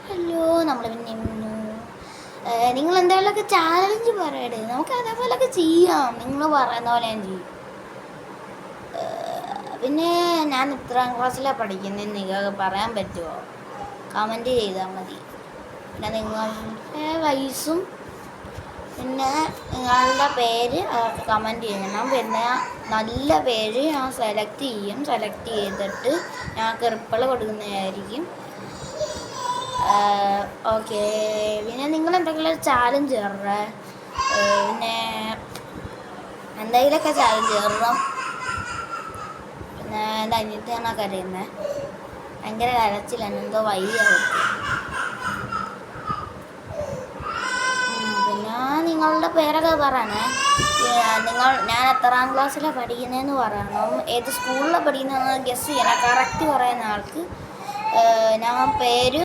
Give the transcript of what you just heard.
Hello, നമ്മൾ പിന്നെ നിങ്ങൾ എന്തെങ്കിലുമൊക്കെ ചാലഞ്ച് പറയടേ, നമുക്ക് അതേപോലെയൊക്കെ ചെയ്യാം. നിങ്ങൾ പറയുന്ന പോലെ ഞാൻ ചെയ്യും. പിന്നെ ഞാൻ ഇത്രാം ക്ലാസ്സിലാണ് പഠിക്കുന്നത്, നിങ്ങൾക്ക് പറയാൻ പറ്റുമോ? കമൻറ്റ് ചെയ്താൽ മതി. പിന്നെ നിങ്ങളുടെ വയസ്സും പിന്നെ നിങ്ങളുടെ പേര് കമൻറ്റ് ചെയ്യണം. പിന്നെ നല്ല പേര് ഞാൻ സെലക്ട് ചെയ്തിട്ട് ഞങ്ങൾക്ക് റിപ്ലൈ കൊടുക്കുന്നതായിരിക്കും. ഓക്കെ. പിന്നെ നിങ്ങൾ എന്തെങ്കിലും ചാലഞ്ച് കയറേ, പിന്നെ എന്തെങ്കിലുമൊക്കെ ചാലഞ്ച് കയറണം. പിന്നെ എൻ്റെ അനിയത്തിയാണ് കരയുന്നത്, ഭയങ്കര കരച്ചിലാണ്, എന്തോ വയ്യ. പിന്നെ നിങ്ങളുടെ പേരൊക്കെ പറയണേ. ഞാൻ എത്രാം ക്ലാസ്സിലാണ് പഠിക്കുന്നതെന്ന് പറയണം. ഏത് സ്കൂളിലാണ് പഠിക്കുന്നതെന്ന് ഗസ് ചെയ്യണം. കറക്റ്റ് പറയുന്ന ആൾക്ക് ഞാൻ പേര്